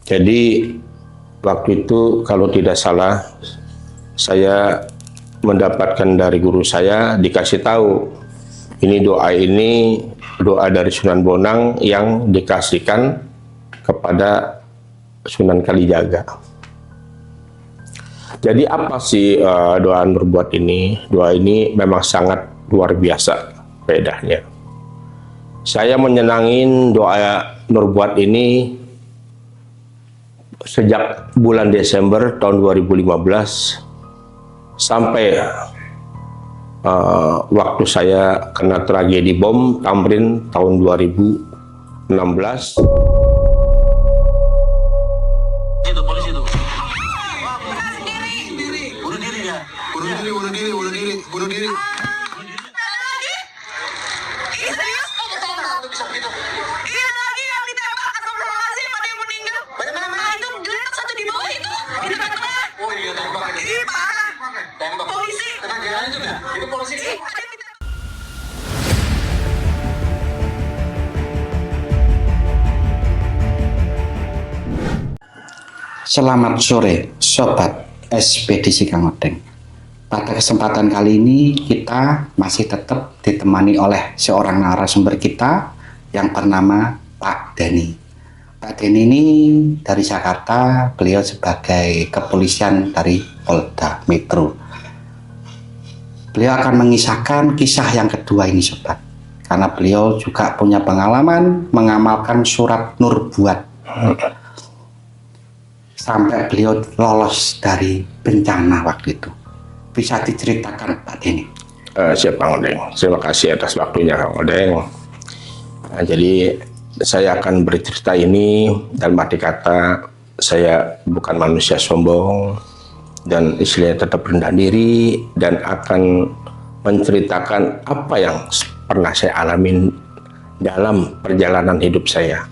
Jadi waktu itu kalau tidak salah saya mendapatkan dari guru saya, dikasih tahu ini doa dari Sunan Bonang yang dikasihkan kepada Sunan Kalijaga. Jadi apa sih doa Nurbuat ini? Doa ini memang sangat luar biasa faedahnya. Saya menyenangin doa Nurbuat ini sejak bulan Desember tahun 2015 sampai waktu saya kena tragedi bom Tamrin tahun 2016. Itu polisi itu. Bunuh diri ya. Bunuh diri. Bisa begitu. Iya lagi yang ditembak, astagfirullahaladzim, ada yang meninggal. Mana? Itu gerak satu di bawah itu, di tengah-tengah. Oh iya tembak. Ih parah. Tembak. Polisi. Tenang jalan itu dah. Itu polisi. Ih, ada yang ditembak. Selamat sore Sobat Ekspedisi Kang Odeng. Pada kesempatan kali ini kita masih tetap ditemani oleh seorang narasumber kita yang bernama Pak Deni. Pak Deni ini dari Jakarta, beliau sebagai kepolisian dari Polda Metro. Beliau akan mengisahkan kisah yang kedua ini Sobat, karena beliau juga punya pengalaman mengamalkan surat Nurbuat sampai beliau lolos dari bencana waktu itu. Bisa diceritakan Pak Deni? Siap Kang Odeng. Terima kasih atas waktunya Kang Odeng. Nah, jadi saya akan bercerita ini dalam arti kata saya bukan manusia sombong dan istilahnya tetap rendah diri, dan akan menceritakan apa yang pernah saya alamin dalam perjalanan hidup saya.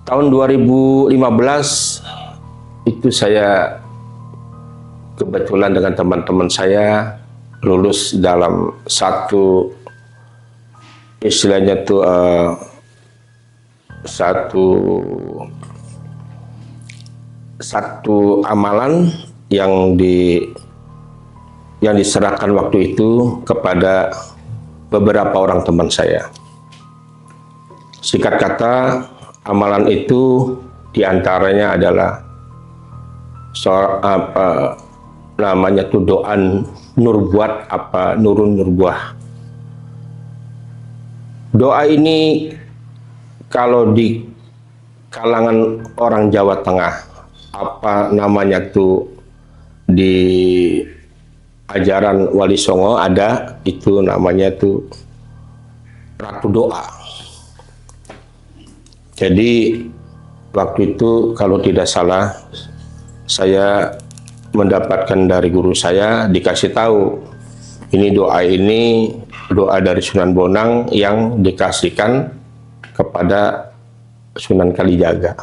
Tahun 2015 itu saya kebetulan dengan teman-teman saya lulus dalam satu istilahnya tuh satu amalan yang diserahkan waktu itu kepada beberapa orang teman saya. Singkat kata, amalan itu diantaranya adalah namanya tuh doa Nurbuat Nurun Nurbuah. Doa ini kalau di kalangan orang Jawa Tengah namanya tuh di ajaran Wali Songo ada itu namanya tuh Ratu Doa. Jadi waktu itu kalau tidak salah saya mendapatkan dari guru saya, dikasih tahu ini doa dari Sunan Bonang yang dikasihkan kepada Sunan Kalijaga.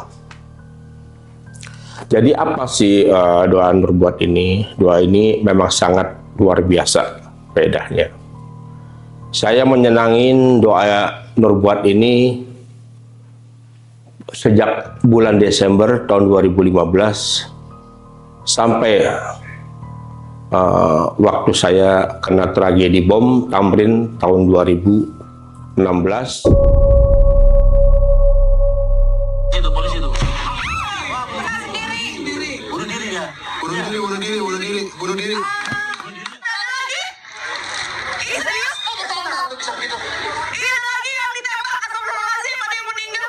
Jadi apa sih doa Nurbuat ini? Doa ini memang sangat luar biasa faedahnya. Saya menyenangin doa Nurbuat ini sejak bulan Desember tahun 2015 sampai waktu saya kena tragedi bom Tamrin tahun 2016. Itu polisi itu. Bunuh diri ya. Bunuh diri. Lagi? Ih serius? Bisa begitu. Iya lagi yang ditembak, astagfirullahaladzim, ada yang meninggal.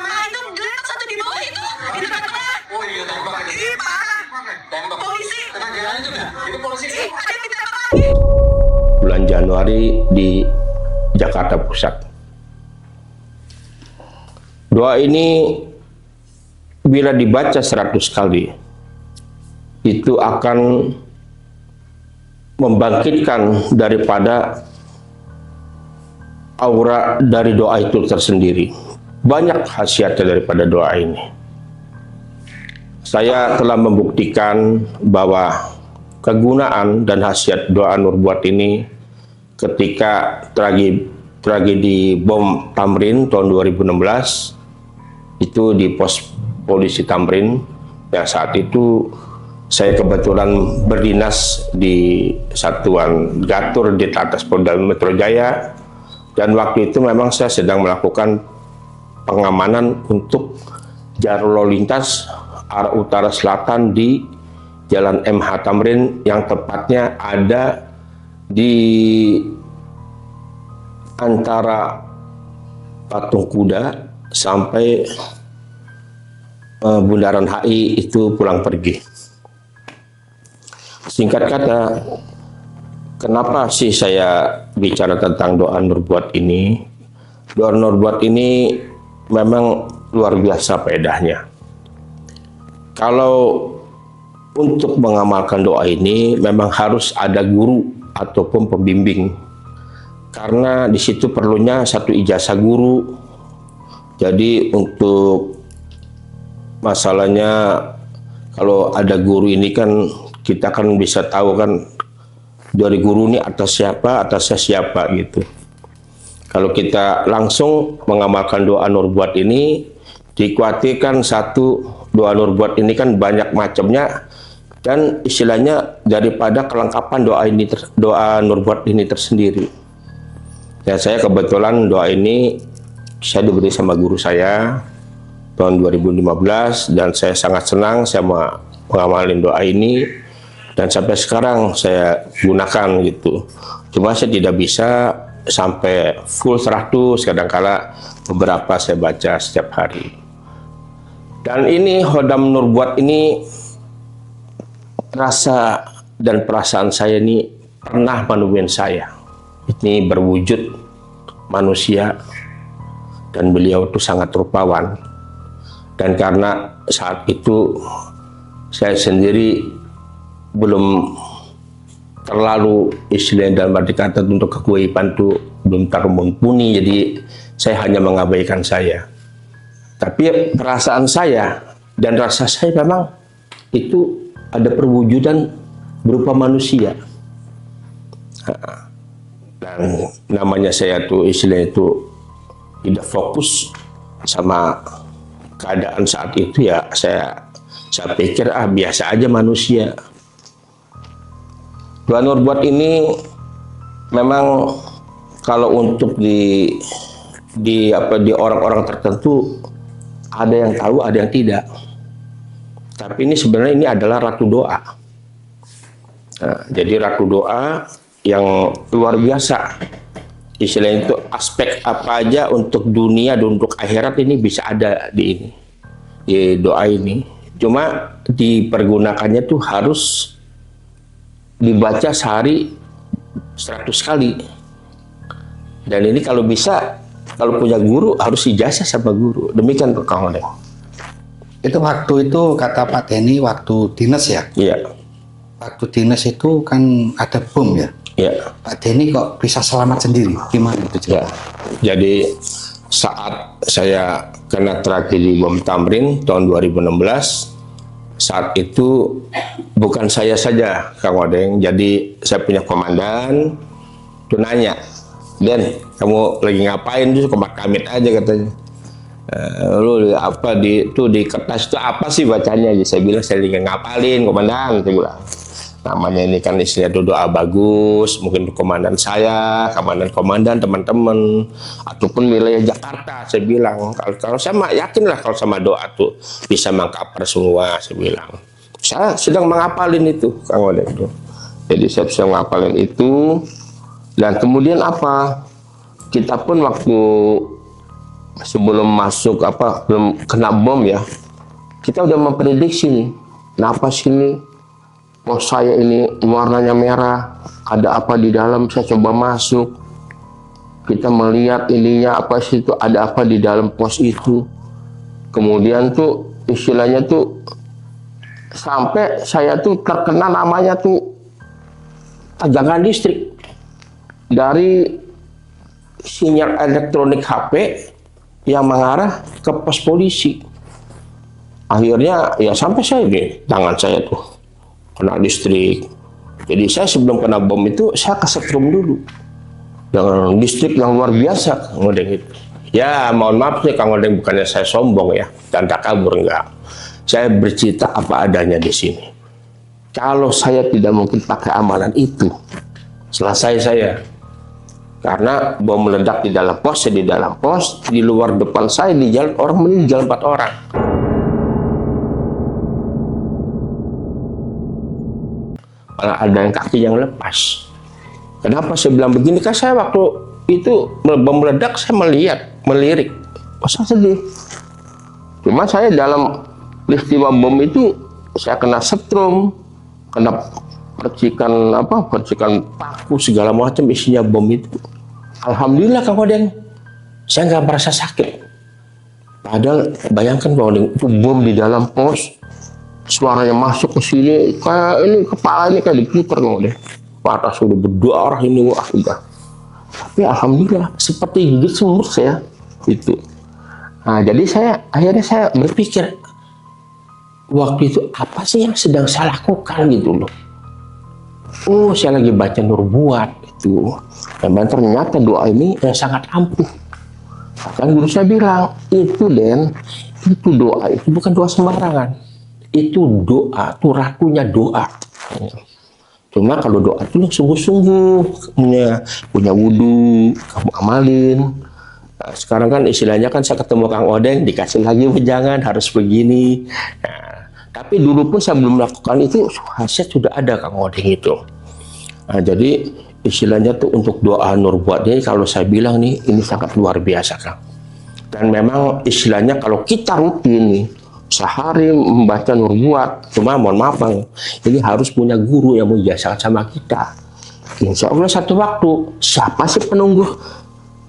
Mana? Itu gerak satu di bawah itu, di tengah-tengah. Oh iya tembak. Ih parah. Tembak. Polisi. Tenang jalan itu dah. Itu polisi. Ih, ada yang ditembak lagi. Bulan Januari di Jakarta Pusat. Doa ini bila dibaca 100 kali itu akan membangkitkan daripada aura dari doa itu tersendiri. Banyak khasiatnya daripada doa ini. Saya telah membuktikan bahwa kegunaan dan khasiat doa Nurbuat ini ketika tragedi bom Tamrin tahun 2016 itu di pos Polisi Tamrin yang saat itu saya kebetulan berdinas di Satuan Gatur di Telantas Polda Metro Jaya, dan waktu itu memang saya sedang melakukan pengamanan untuk jalur lalu lintas arah utara selatan di Jalan MH Tamrin yang tepatnya ada di antara Patung Kuda sampai Bundaran HI itu pulang pergi. Singkat kata, kenapa sih saya bicara tentang doa Nurbuat ini? Doa Nurbuat ini memang luar biasa faedahnya. Kalau untuk mengamalkan doa ini memang harus ada guru ataupun pembimbing. Karena di situ perlunya satu ijazah guru. Jadi untuk masalahnya kalau ada guru ini kan kita kan bisa tahu kan dari guru ini atasnya siapa gitu. Kalau kita langsung mengamalkan doa Nurbuat ini, dikhawatirkan satu doa Nurbuat ini kan banyak macamnya, dan istilahnya daripada kelengkapan doa Nurbuat ini tersendiri. Dan saya kebetulan doa ini saya diberi sama guru saya tahun 2015, dan saya sangat senang saya mengamalin doa ini, dan sampai sekarang saya gunakan gitu. Cuma saya tidak bisa sampai full 100, kadangkala beberapa saya baca setiap hari. Dan ini Khodam Nurbuat ini, rasa dan perasaan saya ini pernah menemukan saya. Ini berwujud manusia, dan beliau itu sangat rupawan. Dan karena saat itu saya sendiri belum terlalu istilahnya dalam arti kata untuk kegaiban itu belum terlalu mumpuni, jadi saya hanya mengabaikan saya. Tapi perasaan saya dan rasa saya memang itu ada perwujudan berupa manusia. Dan namanya saya tuh istilahnya itu tidak fokus sama keadaan saat itu, ya saya pikir biasa aja manusia. Doa Nurbuat ini memang kalau untuk di orang-orang tertentu ada yang tahu, ada yang tidak. Tapi ini sebenarnya ini adalah ratu doa. Nah, jadi ratu doa yang luar biasa. Istilahnya itu aspek apa aja untuk dunia dan untuk akhirat ini bisa ada di doa ini. Cuma dipergunakannya tuh harus dibaca sehari 100 kali. Dan ini kalau bisa, kalau punya guru harus ijazah sama guru. Demikian Kang Odeng. Itu waktu itu kata Pak Denny waktu dinas ya? Iya. Waktu dinas itu kan ada bom ya? Iya. Pak Denny kok bisa selamat sendiri? Gimana itu? Ya. Jadi saat saya kena tragedi bom Tamrin tahun 2016, saat itu bukan saya saja Kang Odeng, jadi saya punya komandan tuh nanya, Den, kamu lagi ngapain? Terus Komat Kamit aja katanya. Lu apa di kertas itu apa sih bacanya? Jadi saya bilang saya lagi ngapalin komandan, saya bilang. Namanya ini kan istilah doa bagus, mungkin komandan saya, komandan teman-teman, ataupun wilayah Jakarta. Saya bilang kalau saya yakin lah kalau sama doa tuh bisa mengcover semua. Saya bilang saya sedang mengapalin itu, Kang Odeng tuh. Jadi saya sedang mengapalin itu, dan kemudian apa? Kita pun waktu sebelum masuk belum kena bom ya, kita udah memprediksi nih, kenapa sini? Pos saya ini warnanya merah, ada apa di dalam? Saya coba masuk, kita melihat ininya apa sih itu, ada apa di dalam pos itu. Kemudian tuh istilahnya tuh sampai saya tuh terkena namanya tuh tegangan listrik dari sinyal elektronik HP yang mengarah ke pos polisi. Akhirnya ya sampai saya di tangan saya tuh kena listrik. Jadi saya sebelum kena bom itu saya kesetrum dulu dengan listrik yang luar biasa, Odeng itu. Ya, mohon maaf nih Kang Odeng, bukannya saya sombong ya, dan tak kabur enggak. Saya bercerita apa adanya di sini. Kalau saya tidak mungkin pakai amalan itu, selesai saya. Karena bom meledak di dalam pos, saya di dalam pos, di luar depan saya di jalan orang meninggal 4 orang. Malah ada yang kaki yang lepas. Kenapa saya bilang begini? Kan saya waktu itu bom meledak saya melirik. Masa sedih? Cuma saya dalam peristiwa bom itu saya kena setrum, kena percikan paku segala macam isinya bom itu. Alhamdulillah Kang Odeng, saya nggak merasa sakit. Padahal bayangkan Kang Odeng, itu bom di dalam pos, suaranya masuk ke sini, kayak ini kepala ini kayak diputar Kang Odeng. Atas sudah berdarah ini, wah sudah. Tapi alhamdulillah seperti gigit semut saya itu. Nah, jadi akhirnya saya berpikir waktu itu apa sih yang sedang saya lakukan gitu loh. Oh, saya lagi baca Nubuat itu. Dan ternyata doa ini sangat ampuh. Bahkan guru saya bilang, itu doa itu bukan doa sembarangan. Itu doa, itu rakunya doa. Cuma kalau doa itu sungguh-sungguh, punya wudhu, kamu amalin. Nah, sekarang kan istilahnya kan saya ketemu Kang Odeng, dikasih lagi jangan harus begini. Nah, tapi dulu pun saya belum melakukan itu, khasiat sudah ada Kang Odeng itu. Nah, jadi istilahnya tuh untuk doa Nubuat ini kalau saya bilang nih, ini sangat luar biasa Kang. Dan memang istilahnya kalau kita rutin nih, sehari membaca Nubuat, cuma mohon maaf Bang, ini harus punya guru yang menjelaskan sama kita. Insya Allah satu waktu, siapa sih penunggu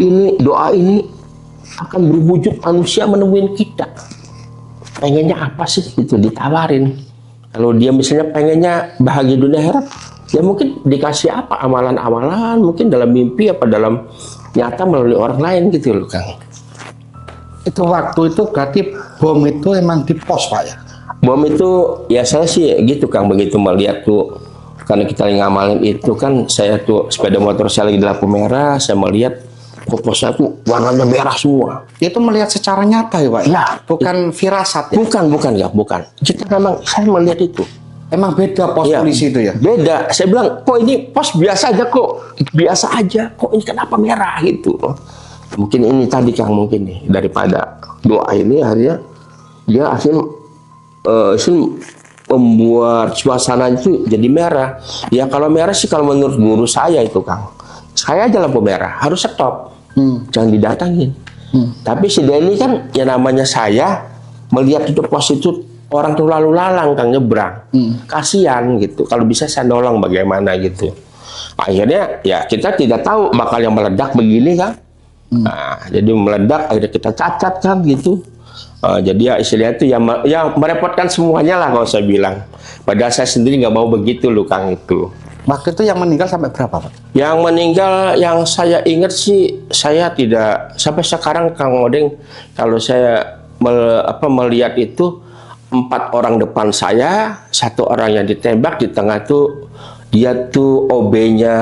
ini, doa ini akan berwujud manusia menemuin kita. Pengennya apa sih itu ditawarin. Kalau dia misalnya pengennya bahagia dunia akhirat, ya mungkin dikasih apa amalan-amalan, mungkin dalam mimpi apa dalam nyata melalui orang lain gitu loh Kang. Itu waktu itu berarti bom itu emang di pos Pak ya? Bom itu ya saya sih gitu Kang, begitu melihat tuh, karena kita lagi ngamalin itu kan, saya tuh sepeda motor saya lagi di lampu merah, saya melihat posnya tuh warnanya merah semua. Itu melihat secara nyata ya Pak? Ya, bukan firasat ya? Bukan. Kita memang saya melihat itu. Emang beda pos Ya, polisi itu ya? Beda. Saya bilang, kok ini pos biasa aja kok. Biasa aja. Kok ini kenapa merah gitu. Mungkin ini tadi Kang, mungkin nih daripada doa ini akhirnya dia akhirnya membuat suasana itu jadi merah. Ya kalau merah sih kalau menurut guru saya itu Kang, saya aja lampu merah harus stop, jangan didatangin. Tapi si Denny kan ya namanya saya melihat itu pos itu orang tuh lalu lalang Kang nyebrang, kasihan gitu. Kalau bisa saya nolong bagaimana gitu. Akhirnya ya kita tidak tahu bakal yang meledak begini Kang. Nah, jadi meledak akhirnya kita cacat kan gitu. Jadi ya istilahnya itu yang merepotkan semuanya lah kalau saya bilang. Padahal saya sendiri nggak mau begitu loh Kang itu. Waktu itu yang meninggal sampai berapa Pak? Yang meninggal yang saya ingat sih, saya tidak sampai sekarang Kang Odeng, kalau saya melihat itu 4 orang depan saya, 1 orang yang ditembak di tengah tuh, dia tuh OB-nya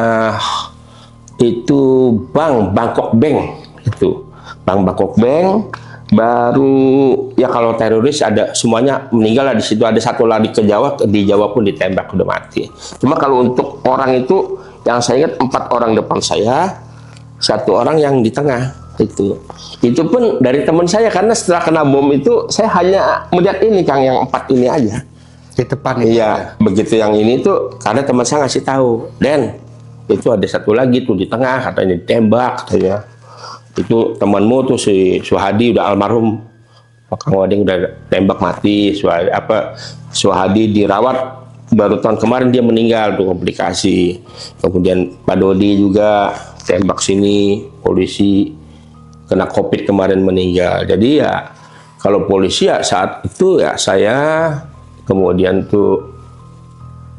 itu Bangkok Bank itu, Bangkok Bank. Baru ya kalau teroris ada semuanya meninggal lah di situ, ada 1 lari ke Jawa, di Jawa pun ditembak udah mati. Cuma kalau untuk orang itu yang saya ingat 4 orang depan saya, 1 orang yang di tengah itu pun dari teman saya, karena setelah kena bom itu saya hanya melihat ini Kang yang 4 ini aja Di depan itu? Iya, begitu yang ini tuh karena teman saya ngasih tahu, Dan itu ada 1 lagi tuh di tengah katanya ditembak katanya. Itu temanmu tuh si Suhadi udah almarhum, Kang Odeng udah tembak mati. Suhadi dirawat, baru tahun kemarin dia meninggal tuh komplikasi. Kemudian Pak Dodi juga tembak sini, polisi kena COVID kemarin meninggal. Jadi ya kalau polisi ya saat itu ya saya, kemudian tuh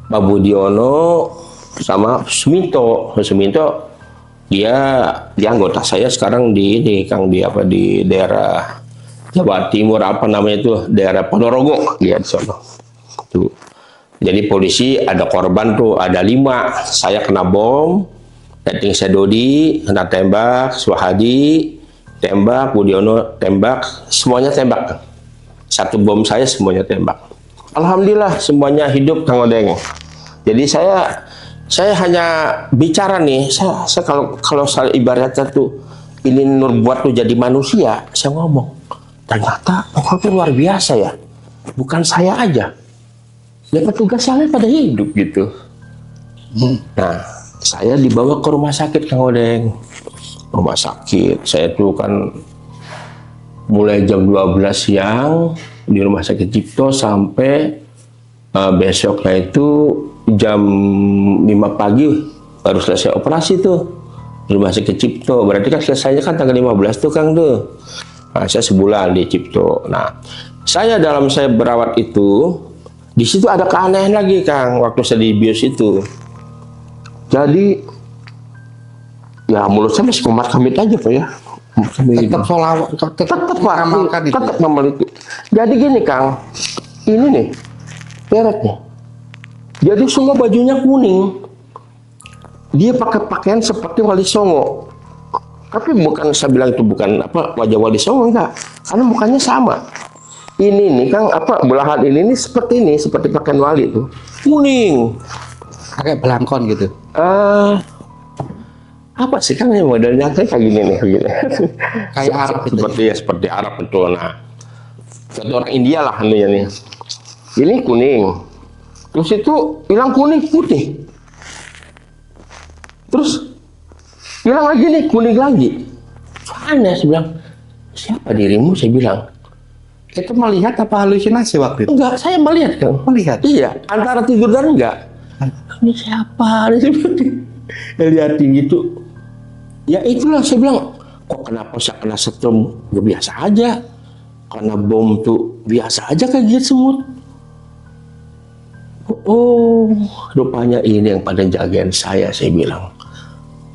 Pak Budiono sama Suminto dia anggota saya sekarang di ini Kang, di daerah Jawa Timur namanya itu daerah Ponorogo dia di sana tuh. Jadi polisi ada korban tuh ada 5, saya kena bom, Dating saya Dodi kena tembak, Suhadi tembak, Budiono tembak, semuanya tembak. Satu bom saya semuanya tembak. Alhamdulillah semuanya hidup Kang Odeng. Jadi saya hanya bicara nih, saya kalau saya ibaratnya tuh ini buat tuh jadi manusia, saya ngomong ternyata engkau tuh luar biasa ya, bukan saya aja. Ya petugas yang lain pada hidup gitu. Nah, saya dibawa ke rumah sakit Kang Odeng. Rumah sakit, saya tuh kan mulai jam 12 siang di rumah sakit Cipto sampai besoknya itu jam 5 pagi baru selesai operasi tuh di rumah sakit Cipto. Berarti kan selesainya kan tanggal 15 tuh Kang tuh. Nah, saya sebulan di Cipto. Nah, saya berawat itu di situ ada keanehan lagi Kang waktu saya di bios itu. Jadi ya mulut saya masih kumat kamit aja Pak ya. Tetap sholawat, tetap mengamalkan itu. Tetap ngamal itu. Jadi gini Kang, ini nih peretnya. Jadi semua bajunya kuning. Dia pakai pakaian seperti Wali Songo. Tapi bukan, saya bilang itu bukan apa wajah Wali Songo, enggak. Karena mukanya sama. Ini nih Kang, apa belahan ini nih seperti pakaian Wali itu. Kuning. Kayak belangkon gitu. Apa sih Kang yang modelnya kayak gini nih, gini. Kayak Arab gitu. Seperti Arab betul. Nah, satu orang India lah nih. Ini kuning. Terus itu hilang kuning putih. Terus hilang lagi nih kuning lagi. Aneh, saya bilang, siapa dirimu? Saya bilang. Itu melihat apa halusinasi waktu itu? Enggak, saya melihat Kang. Melihat? Iya, antara tidur dan enggak. Ini siapa? Saya lihatin gitu. Ya itulah saya bilang, kok kenapa saya kena setrum? Ya biasa aja. Karena bom tuh biasa aja kayak gitu semut. Oh, rupanya ini yang pada jagain saya bilang.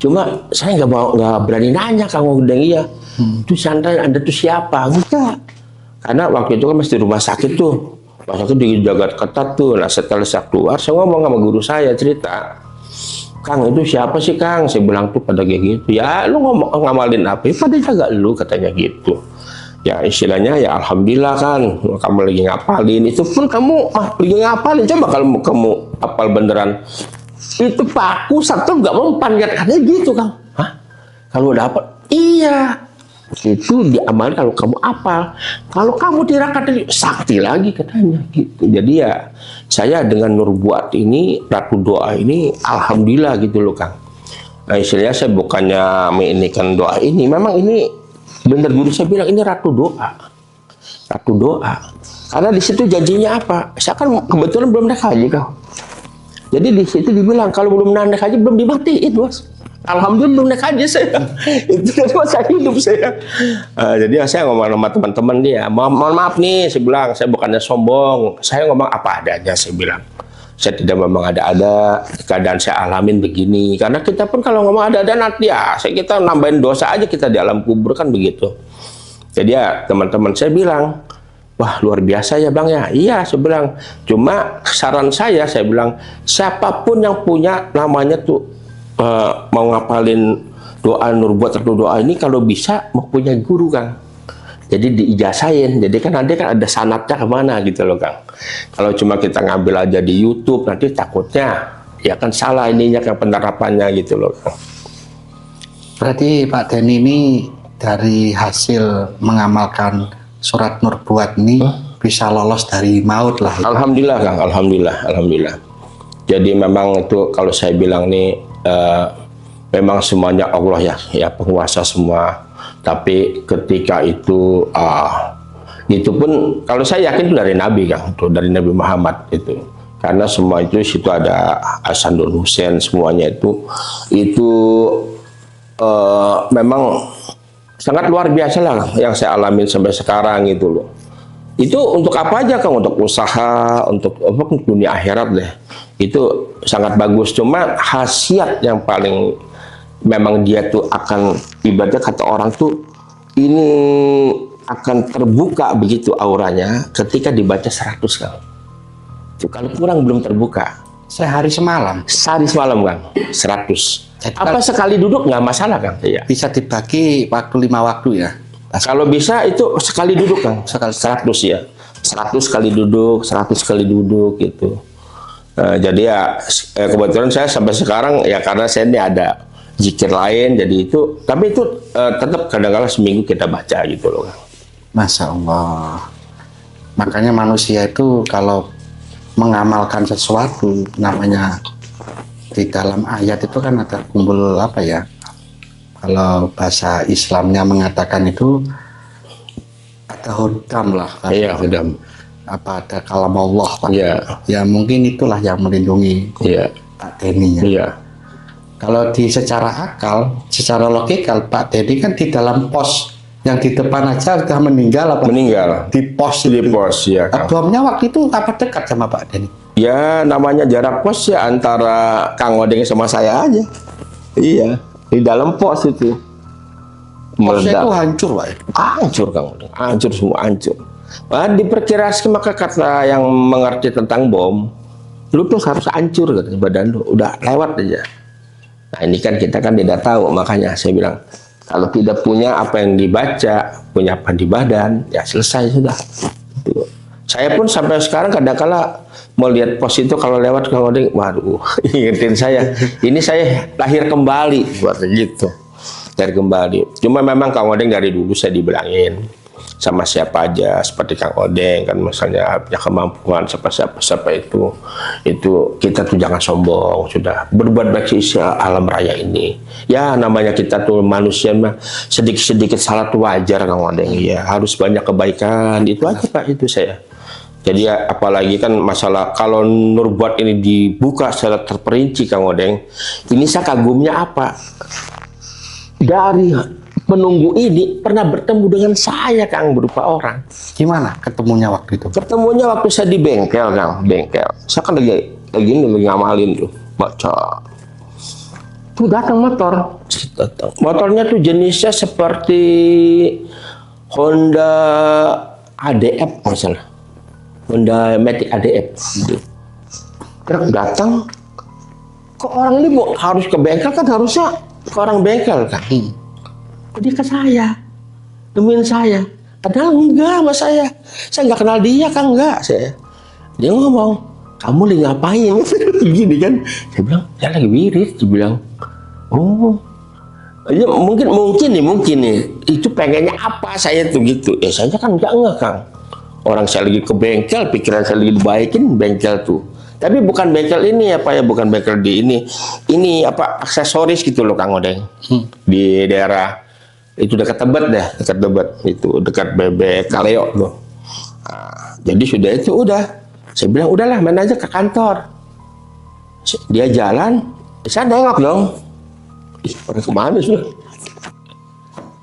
Cuma saya nggak berani nanya Kang Odeng iya. Itu santai, Anda tuh siapa? Enggak. Karena waktu itu kan masih di rumah sakit tuh. Rumah sakit dijaga ketat tuh. Nah setelah saya keluar, saya ngomong sama guru saya cerita. Kang itu siapa sih Kang? Saya bilang tuh pada kayak gitu. Ya lu ngamalin apa? Ya, pada jaga lu katanya gitu. Ya istilahnya ya alhamdulillah kan kamu lagi ngapalin. Itu pun kamu lagi ngapalin. Coba kalau kamu hafal beneran. Itu paku satu nggak mempan katanya gitu Kang. Hah? Kalau dapat? Iya. Itu diamalkan kalau kamu hafal. Kalau kamu tirakat sakti lagi katanya gitu. Jadi ya saya dengan Nurbuat ini, Ratu Doa ini, alhamdulillah gitu loh Kang. Nah istilahnya saya bukannya menginikan doa ini, memang ini benar guru saya bilang ini Ratu Doa, Ratu Doa. Karena di situ janjinya apa? Saya kan kebetulan belum naik haji Kang. Jadi di situ dibilang kalau belum naik haji belum dimatiin bos. Alhamdulillah belum naik haji saya. Itu dari masa hidup saya. Jadi saya ngomong sama teman-teman dia, mohon maaf nih, saya bilang, saya bukannya sombong, saya ngomong apa adanya, saya bilang. Saya tidak memang ada keadaan saya alamin begini. Karena kita pun kalau ngomong ada nanti ya, kita nambahin dosa aja kita di alam kubur kan begitu. Jadi ya teman-teman saya bilang, wah luar biasa ya Bang ya. Iya saya bilang, cuma saran saya bilang, siapapun yang punya namanya tuh mau ngapalin doa Nurbuat Ratu Doa ini kalau bisa mempunyai guru Kang. Jadi diijazahin. Jadi kan nanti kan ada sanatnya kemana gitu loh Kang. Kalau cuma kita ngambil aja di YouTube nanti takutnya ya kan salah ininya kan penerapannya gitu loh Kang. Berarti Pak Denny ini dari hasil mengamalkan surat Nurbuat ini bisa lolos dari maut lah. Alhamdulillah Kang, alhamdulillah. Jadi memang itu kalau saya bilang nih memang semuanya Allah ya penguasa semua. Tapi ketika itu pun kalau saya yakin itu dari Nabi Kang, itu dari Nabi Muhammad itu. Karena semua itu situ ada Hasanul Husain semuanya itu memang sangat luar biasa lah yang saya alamin sampai sekarang gitu loh. Itu untuk apa aja Kang? Untuk usaha, untuk dunia akhirat deh. Itu sangat bagus. Cuma khasiat yang paling memang dia tuh akan ibaratnya kata orang tuh ini akan terbuka begitu auranya ketika dibaca 100 Kang. Itu kalau kurang belum terbuka. Sehari semalam. Sehari semalam Kang, 100. Jadi Apa sekali duduk nggak masalah Kang? Iya. Bisa dibagi waktu 5 waktu ya? Kalau bisa itu sekali duduk Kang, sekali 100 ya. 100 kali duduk, 100 kali duduk gitu. Jadi ya kebetulan saya sampai sekarang ya karena saya ini ada zikir lain, jadi itu, tapi itu tetap kadang-kadang seminggu kita baca gitu loh Kang. Masya Allah. Makanya manusia itu kalau mengamalkan sesuatu, namanya di dalam ayat itu kan ada kumpul apa ya? Kalau bahasa Islamnya mengatakan itu ada hudam lah. Iya, hudam. Apa ada kalam Allah Pak? Iya. Ya mungkin itulah yang melindungi Iya. Pak Denny ya. Iya. Kalau di secara akal, secara logikal Pak Denny kan di dalam pos yang di depan aja sudah meninggal apa? Meninggal. Di pos Di itu. pos ya Kang. Bomnya waktu itu apa dekat sama Pak Denny? Ya namanya jarak pos ya antara Kang Odeng sama saya aja. Iya, di dalam pos itu. Posnya Meledak. itu hancur Pak ya? Hancur Kang Odeng, hancur semua, hancur. Diperkirakan maka kata yang mengerti tentang bom, lu tuh harus hancur katanya badan lu, udah lewat aja. Nah ini kan kita kan tidak tahu, makanya saya bilang kalau tidak punya apa yang dibaca, punya apa di badan, ya selesai sudah. Gitu. Saya pun sampai sekarang kadang-kala melihat pos itu kalau lewat Kang Odeng, waduh, ingetin saya, ini saya lahir kembali, buat gitu, lahir kembali. Cuma memang Kang Odeng dari dulu saya dibilangin sama siapa aja seperti Kang Odeng kan, misalnya punya kemampuan siapa itu kita tuh jangan sombong, sudah berbuat baik sisi alam raya ini. Ya namanya kita tuh manusia mah sedikit-sedikit salah tuh wajar Kang Odeng, ya harus banyak kebaikan, itu aja Pak, itu saya. Jadi ya, apalagi kan masalah kalau Nurbuat ini dibuka secara terperinci Kang Odeng, ini saya kagumnya apa? Dari penunggu ini pernah bertemu dengan saya Kang, berupa orang. Gimana ketemunya waktu itu? Ketemunya waktu saya di bengkel Kang, bengkel. Saya kan lagi ngamalin tuh, baca. Tuh datang motor. Datang. Motornya tuh jenisnya seperti Honda ADF masalah. Honda Matic ADF. Truk datang. Kok orang ini harus ke bengkel kan, harusnya ke orang bengkel kan. Dia ke saya, temuin saya. Padahal enggak sama saya nggak kenal dia Kang, enggak saya. Dia ngomong, kamu lagi ngapain? Gini kan, saya bilang, saya lagi wirid. Dia bilang, oh, ya, mungkin nih, itu pengennya apa saya tuh gitu. Ya saya kan enggak Kang. Orang saya lagi ke bengkel, pikiran saya lagi dibaikin bengkel tuh. Tapi bukan bengkel ini apa ya, bukan bengkel di ini apa aksesoris gitu loh Kang Odeng. Di daerah itu dekat Tebet deh, dekat Tebet itu, dekat Bebek Kaleo tuh. Nah, jadi sudah itu udah. Saya bilang udahlah main aja ke kantor. Dia jalan, saya nengok dong. Ih, orang kemana sudah?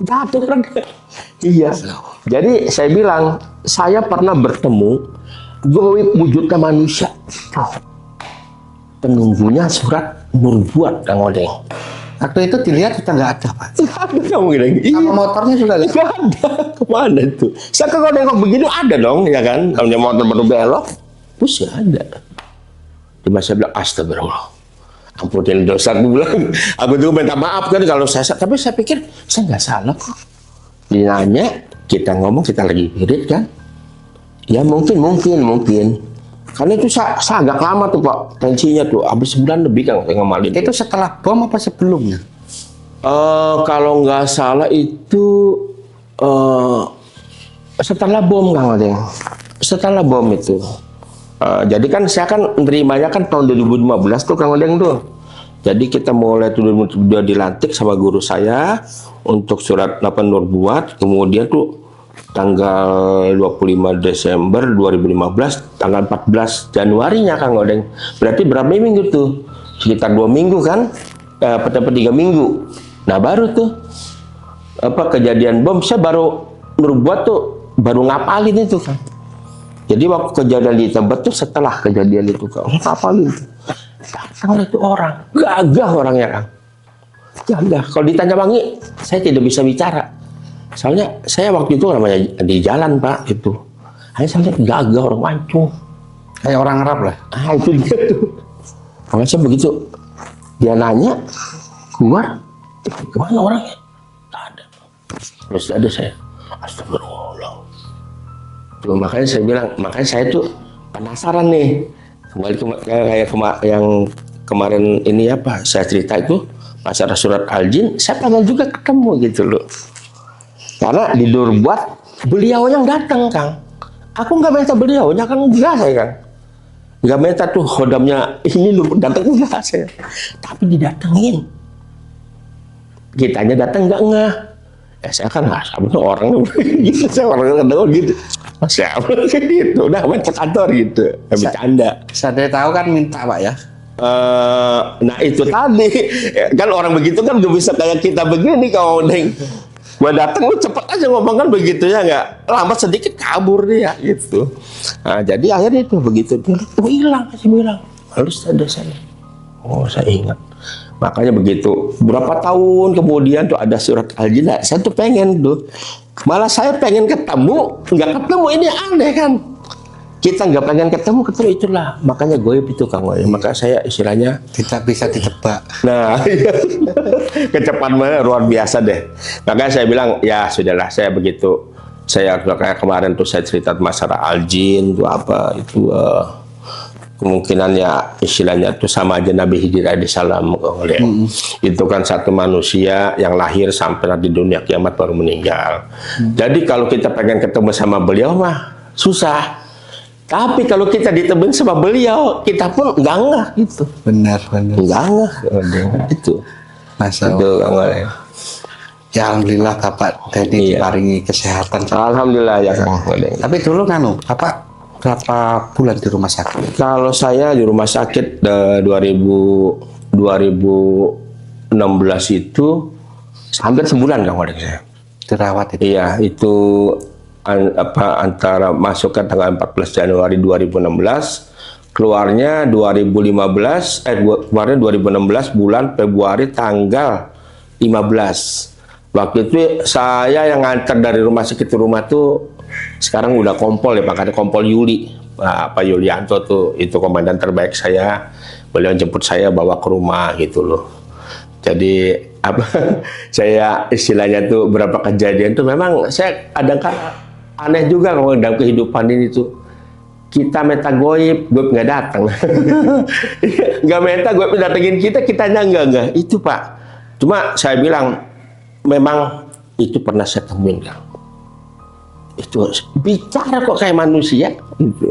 Jatuh kan? Iya. Jadi saya bilang, saya pernah bertemu goib wujudnya manusia. Penunggunya surat Nurbuat Kang Odeng. Waktu itu dilihat sudah nggak ada Pak. Nggak ada kamu gini. Sama motornya sudah nggak ada. Nggak ada. Kemana itu? Saya kalau nengok begitu ada dong, ya kan? Kalau dia motor baru belok, terus ya ada. Cuma saya bilang astagfirullah. Ampunin dosa, aku bilang. Aku tuh minta maaf kan kalau saya, tapi saya pikir saya nggak salah kok. Dia nanya, kita ngomong kita lagi wirid kan? Ya mungkin. Karena itu saya agak lama tuh Pak, tensinya tuh habis sebulan lebih Kang ngamalin. Itu setelah bom apa sebelumnya? Kalau nggak salah itu setelah bom Kang Odeng. Setelah bom itu. Jadi kan saya kan menerimanya kan tahun 2015 tuh Kang Odeng tuh. Jadi kita mulai tuh 2002 dilantik sama guru saya untuk surat 8 Nurbuat, kemudian tuh tanggal 25 Desember 2015, tanggal 14 Januarinya Kang Odeng. Berarti berapa minggu tuh? Sekitar 2 minggu kan? Dapat 3 minggu. Nah baru tuh apa kejadian bom, saya baru Nurbuat tuh baru ngapalin itu Kang. Jadi waktu kejadian di Tebet tuh setelah kejadian itu Kang, ngapalin tuh. Datang itu orang, gagah orangnya Kang. Gagah. Kalau ditanya Wangi, saya tidak bisa bicara. Soalnya saya waktu itu namanya di jalan Pak itu. Hanya saya lihat gagah orang mancung. Kayak orang Arab lah. Itu dia tuh. Kalau saya begitu, dia nanya, keluar, kemana orangnya? Tak ada. Terus ada saya. Astagfirullah. Tuh, makanya saya tuh penasaran nih. Kembali kayak yang kemarin ini apa? Saya cerita itu masalah surat Al-Jin, saya pengen juga ketemu gitu loh. Karena di Nurbuat beliau yang datang, Kang. Aku nggak minta beliaunya, kan enggak saya, Kang. Nggak minta tuh khodamnya ini datang, enggak saya. Tapi didatengin. Kitanya datang enggak. Ya saya kan sebenarnya orang gitu, saya orang kedua gitu. Siapa gitu, udah main ke kantor gitu, bercanda. Saya tahu kan minta Pak ya. Nah itu tadi kan orang begitu kan gak bisa kayak kita begini kalau Neng. Gua datang lu cepet aja ngomong kan begitu ya, nggak lambat sedikit kabur dia gitu. Nah, jadi akhirnya itu begitu dia hilang, kasih bilang halus ada saya. Oh saya ingat. Makanya begitu berapa tahun kemudian tuh ada surat Al-Jin, saya tuh pengen tuh. Malah saya pengen ketemu, nggak ketemu, ini aneh kan. Kita nggak pengen ketemu itulah. Makanya goib itu Kang Wali. Maka saya istilahnya Tidak bisa ditebak. nah, kecepatannya luar biasa deh. Makanya saya bilang, ya sudahlah, saya begitu. Saya kayak kemarin tuh saya cerita masalah Al-Jin itu apa itu kemungkinannya istilahnya tuh sama aja Nabi Khidir alaihissalam. Itu kan satu manusia yang lahir sampai di dunia kiamat baru meninggal. Jadi kalau kita pengen ketemu sama beliau mah susah. Tapi kalau kita ditemuin sama beliau, kita pun enggak ngeh gitu. Benar. Enggak ngeh itu. Masya Itu Allah. Kang. Ya Alhamdulillah Bapak Dedi Iya. diparingi kesehatan. Alhamdulillah ya Kang. Tapi dulu Bapak berapa bulan di rumah sakit? Kalau saya di rumah sakit 2016 itu hampir sebulan Kang Wadek saya. Dirawat itu. Iya, itu antara masuk ke tanggal 14 Januari 2016, keluarnya 2015, kemarin 2016 bulan Februari tanggal 15. Waktu itu saya yang nganter dari rumah sakit ke rumah tuh sekarang udah kompol ya, makanya kompol Yuli. Pak Yulianto tuh itu komandan terbaik saya. Beliau jemput saya bawa ke rumah gitu loh. Jadi saya istilahnya tuh berapa kejadian tuh memang saya kadang-kadang aneh juga kalau dalam kehidupan ini tuh kita minta goib nggak datang. Nggak minta goib datengin kitanya enggak itu Pak. Cuma saya bilang memang itu pernah saya temuin Kang. Itu bicara kok kayak manusia gitu.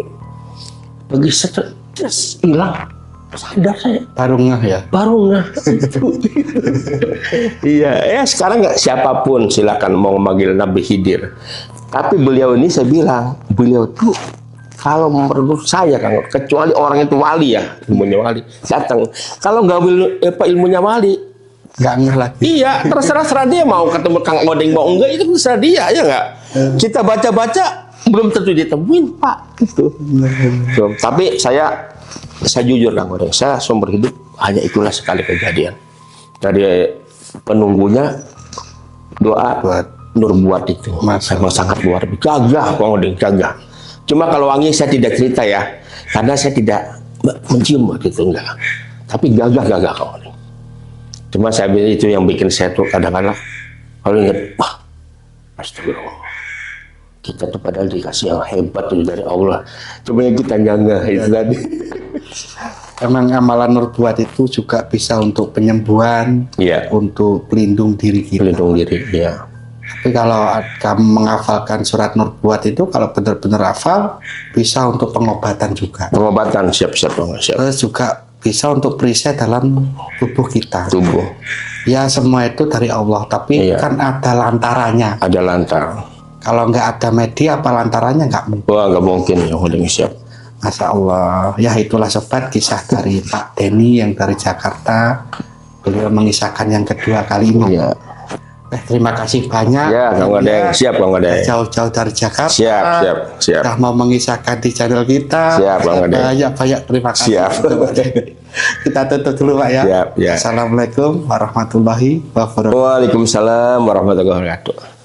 Bagi stres hilang, sadar saya. Baru ngeh ya. Baru nggak iya ya sekarang nggak siapapun silakan mau memanggil Nabi Khidir, tapi beliau ini saya bilang beliau tuh kalau menurut saya Kang, kecuali orang itu wali ya, ilmunya wali datang, kalau nggak ilmunya wali Nggak ngeh lagi. iya terserah dia mau ketemu Kang Odeng mau enggak itu terserah dia ya nggak. Kita baca belum tentu ditemuin Pak gitu. Tapi saya jujur Kang Odeng, saya seumur hidup hanya itulah sekali kejadian. Dari penunggunya doa buat Nurbuat itu memang sangat luar biasa, gagah Kang Odeng, gagah. Cuma kalau wangi saya tidak cerita ya, karena saya tidak mencium gitu enggak. Tapi gagah Kang Odeng. Cuma saya bilang itu yang bikin saya tuh kadang-kadang kalau ingat, wah, astagfirullah. Kita tuh padahal dikasih yang hebat tuh dari Allah. Cuma yang kita nggak itu tadi. Emang amalan Nurbuat itu juga bisa untuk penyembuhan, Iya. untuk pelindung diri kita. Pelindung diri, ya. Tapi kalau kamu menghafalkan surat Nurbuat itu, kalau benar-benar hafal, bisa untuk pengobatan juga. Pengobatan siap-siap Bang, siap. Terus juga bisa untuk perisai dalam tubuh kita. Tubuh. Ya semua itu dari Allah, tapi Iya. kan ada lantarannya. Ada lantar. Kalau nggak ada media, apa lantarannya nggak mungkin. Wah, nggak mungkin ya, udah siap. Masya Allah. Ya itulah sobat kisah dari Pak Denny yang dari Jakarta. Beliau mengisahkan yang kedua kali ini. Iya. Terima kasih banyak. Ya, Kang Odeng, siap Kang Odeng. Jauh-jauh dari Jakarta. Siap. Sudah mau mengisahkan di channel kita. Siap, Bang Odeng. Banyak terima kasih. Siap. Kita tutup dulu Pak ya. Siap, ya. Assalamualaikum warahmatullahi wabarakatuh. Waalaikumsalam warahmatullahi wabarakatuh.